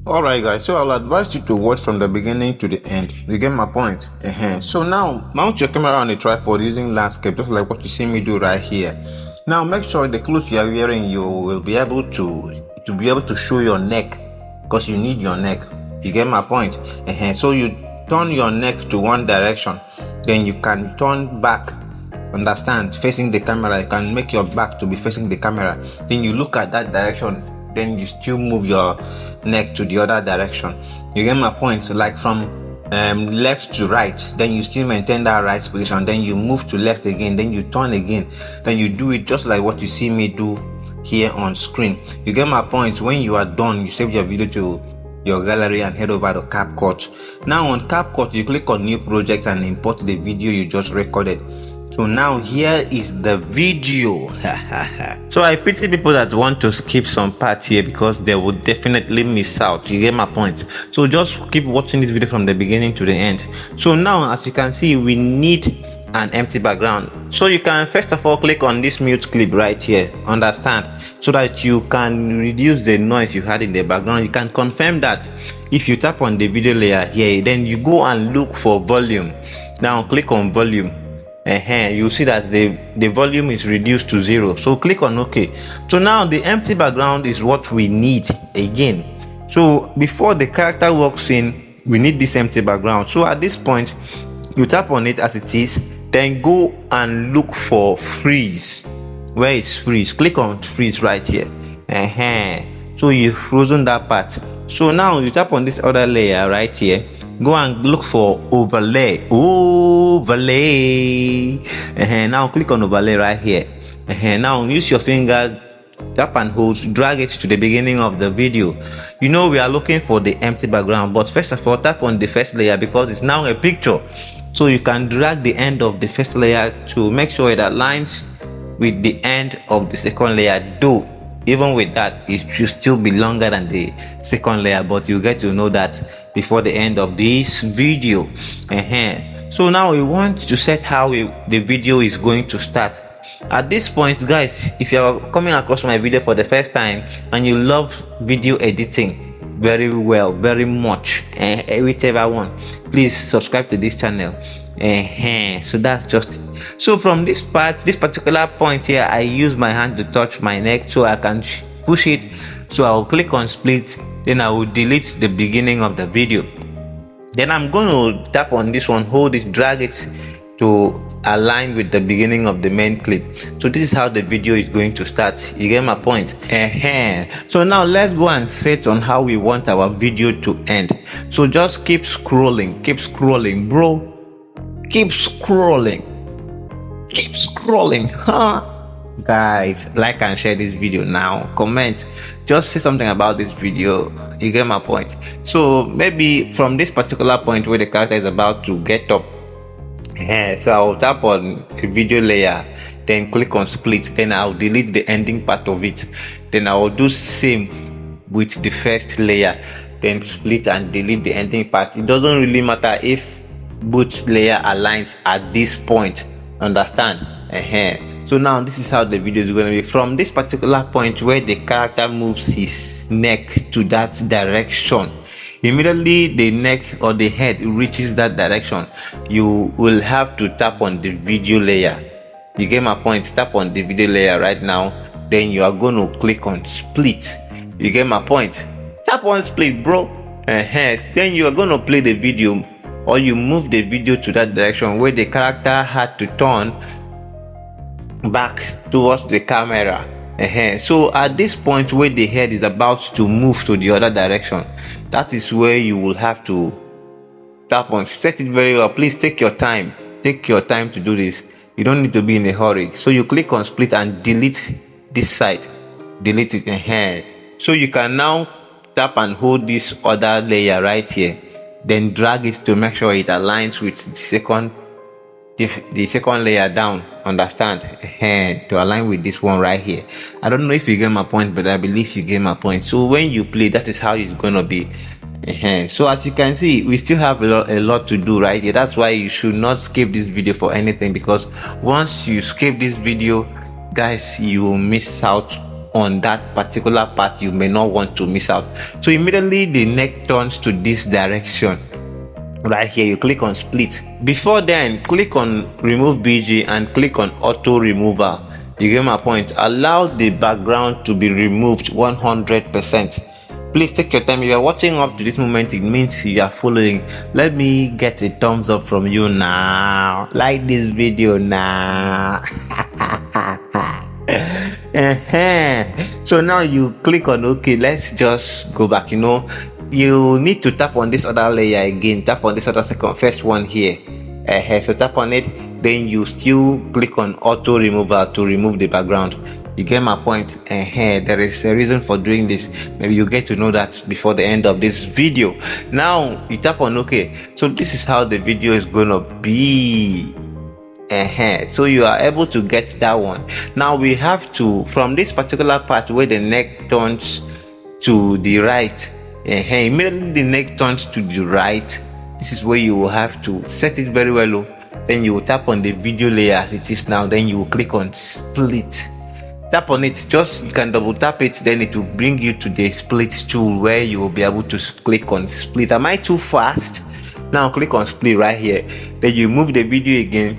Alright guys, so I'll advise you to watch from the beginning to the end. You get my point? So now mount your camera on a tripod using landscape, just like what you see me do right here. Now make sure the clothes you are wearing, you will be able to show your neck, because you need your neck. You get my point? So you turn your neck to one direction, then you can turn back, understand, facing the camera. You can make your back to be facing the camera, then you look at that direction, then you still move your neck to the other direction. You get my point? So like from left to right, then you still maintain that right position, then you move to left again, then you turn again, then you do it just like what you see me do here on screen. You get my point? When you are done, you save your video to your gallery and head over to Capcut. Now on Capcut, you click on new project and import the video you just recorded. So now here is the video. So I pity people that want to skip some parts here, because they would definitely miss out. You get my point? So just keep watching this video from the beginning to the end. So now, as you can see, we need an empty background. So you can first of all click on this mute clip right here, understand, so that you can reduce the noise you had in the background. You can confirm that if you tap on the video layer here, then you go and look for volume. Now click on volume. You see that the volume is reduced to 0, so click on OK. So now the empty background is what we need again. So before the character walks in, we need this empty background. So at this point, you tap on it as it is, then go and look for freeze. Where is freeze? Click on freeze right here. So you've frozen that part. So now you tap on this other layer right here, go and look for overlay. Now click on overlay right here. Now use your finger, tap and hold, drag it to the beginning of the video. You know we are looking for the empty background, but first of all tap on the first layer because it's now a picture. So you can drag the end of the first layer to make sure it aligns with the end of the second layer, though even with that it should still be longer than the second layer, but you get to know that before the end of this video. So now we want to set how the video is going to start. At this point, guys, if you are coming across my video for the first time and you love video editing very well, very much, whichever one, please subscribe to this channel. So that's just it. So from this particular point here, I use my hand to touch my neck so I can push it. So I will click on split, then I will delete the beginning of the video. Then I'm going to tap on this one, hold it, drag it to align with the beginning of the main clip. So this is how the video is going to start. You get my point? So now let's go and set on how we want our video to end. So just keep scrolling, bro. Keep scrolling, guys. Like and share this video now, comment, just say something about this video. You get my point? So maybe from this particular point where the character is about to get up, so I'll tap on a video layer, then click on split, then I'll delete the ending part of it, then I will do same with the first layer, then split and delete the ending part. It doesn't really matter if both layer aligns at this point, understand? So now this is how the video is going to be. From this particular point where the character moves his neck to that direction, immediately the neck or the head reaches that direction, you will have to tap on the video layer. You get my point? Tap on the video layer right now, then you are going to click on split. You get my point? Tap on split, bro. Then you are going to play the video, or you move the video to that direction where the character had to turn back towards the camera. So at this point where the head is about to move to the other direction, that is where you will have to tap on. Set it very well. Please take your time to do this. You don't need to be in a hurry. So you click on split and delete this side, delete it. So you can now tap and hold this other layer right here, then drag it to make sure it aligns with the second layer down, understand? To align with this one right here. I don't know if you get my point, but I believe you get my point. So when you play, that is how it's gonna be. So as you can see, we still have a lot to do right here. That's why you should not skip this video for anything, because once you skip this video, guys, you will miss out on that particular part you may not want to miss out. So immediately the neck turns to this direction. Right here, you click on split. Before then, click on remove BG and click on auto removal. You get my point. Allow the background to be removed 100%. Please take your time. If you are watching up to this moment, it means you are following. Let me get a thumbs up from you now. Like this video now. So now you click on OK. Let's just go back. You need to tap on this other layer again. Tap on this other first one here. So tap on it, then you still click on auto removal to remove the background. You get my point. There is a reason for doing this. Maybe you get to know that before the end of this video. Now you tap on OK. So this is how the video is gonna be. So you are able to get that one. Now we have to, from this particular part where the neck turns to the right, immediately the neck turns to the right. This is where you will have to set it very well low. Then you will tap on the video layer as it is now. Then you will click on split. Tap on it, you can double tap it, then it will bring you to the split tool where you will be able to click on split. Am I too fast? Now click on split right here. Then you move the video again.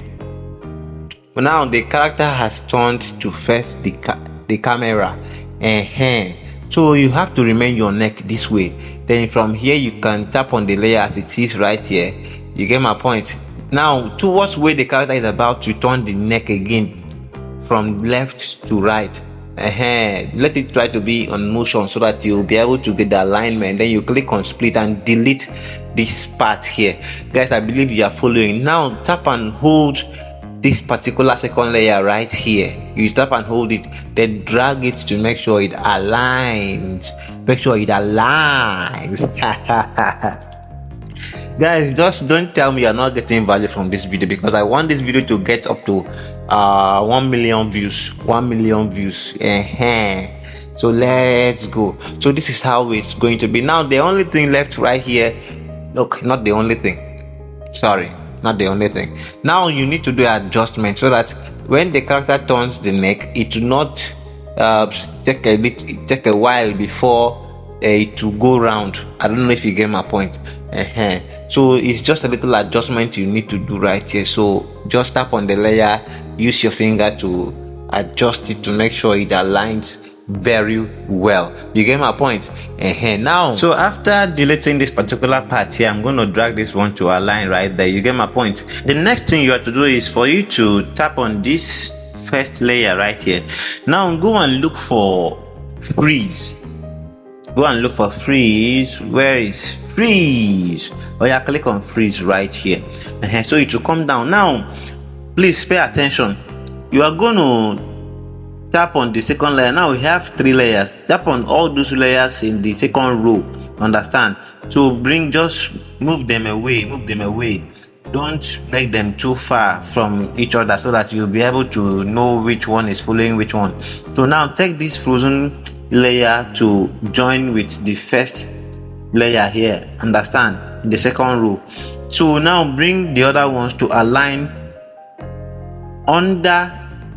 But now the character has turned to face the camera. So you have to remain your neck this way. Then from here you can tap on the layer as it is right here. You get my point. Now towards where the character is about to turn the neck again from left to right. Let it try to be on motion so that you'll be able to get the alignment. Then you click on split and delete this part here. Guys, I believe you are following. Now tap and hold this particular second layer right here. You tap and hold it, then drag it to make sure it aligns. Guys, just don't tell me you're not getting value from this video, because I want this video to get up to 1 million views. So let's go. So this is how it's going to be. Now the only thing left right here, look, not the only thing, not the only thing. Now you need to do adjustment so that when the character turns the neck, it will not take a while before it to go round. I don't know if you get my point. So it's just a little adjustment you need to do right here. So just tap on the layer, use your finger to adjust it to make sure it aligns very well. You get my point. Now, so after deleting this particular part here, I'm going to drag this one to align right there. You get my point. The next thing you have to do is for you to tap on this first layer right here. Now go and look for freeze. Where is freeze? Click on freeze right here. So it will come down. Now please pay attention. You are going to tap on the second layer. Now we have 3 layers. Tap on all those layers in the second row. Understand? So just move them away. Don't make them too far from each other so that you'll be able to know which one is following which one. So now take this frozen layer to join with the first layer here. Understand? The second row. So now bring the other ones to align under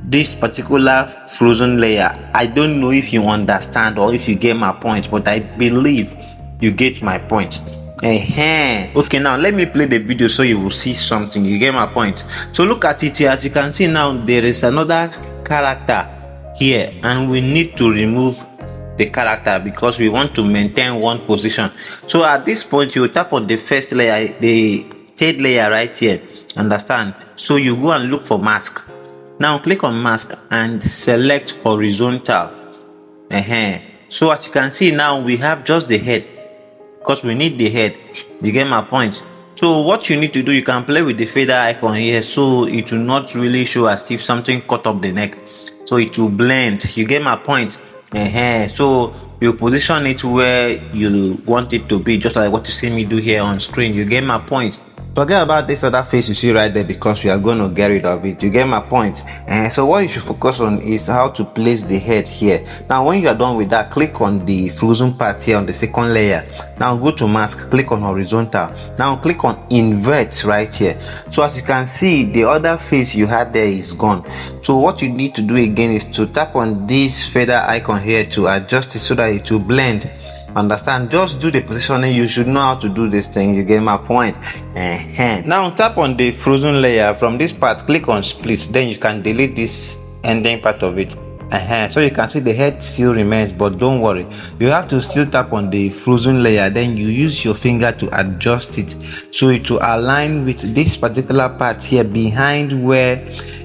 this particular frozen layer. I don't know if you understand or if you get my point, but I believe you get my point. Okay, now let me play the video so you will see something. You get my point. So look at it here. As you can see now, there is another character here, and we need to remove the character because we want to maintain one position. So at this point, you tap on the first layer, the third layer right here. Understand? So you go and look for mask. Now click on mask and select horizontal. So as you can see now, we have just the head because we need the head. You get my point. So what you need to do, you can play with the fader icon here so it will not really show as if something cut up the neck, so it will blend. You get my point. So you position it where you want it to be, just like what you see me do here on screen. You get my point. Forget about this other face you see right there because we are going to get rid of it. You get my point? And so what you should focus on is how to place the head here. Now when you are done with that, click on the frozen part here on the second layer. Now go to mask, click on horizontal. Now click on invert right here. So as you can see, the other face you had there is gone. So what you need to do again is to tap on this feather icon here to adjust it so that it will blend. Understand? Just do the positioning. You should know how to do this thing. You get my point? Now tap on the frozen layer. From this part, click on split. Then you can delete this ending part of it. So you can see the head still remains, but don't worry, you have to still tap on the frozen layer. Then you use your finger to adjust it so it will align with this particular part here behind where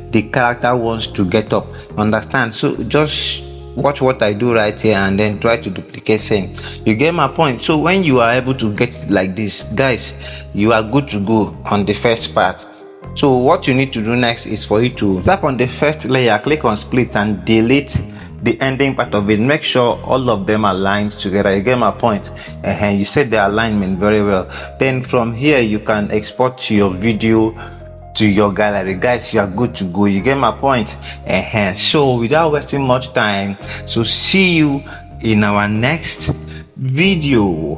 the character wants to get up. Understand? So just watch what I do right here and then try to duplicate same. You get my point? So when you are able to get it like this, guys, you are good to go on the first part. So what you need to do next is for you to tap on the first layer, click on split and delete the ending part of it. Make sure all of them are aligned together. You get my point? You set the alignment very well. Then from here you can export your video to your gallery. Guys, you are good to go. You get my point? So without wasting much time, so see you in our next video.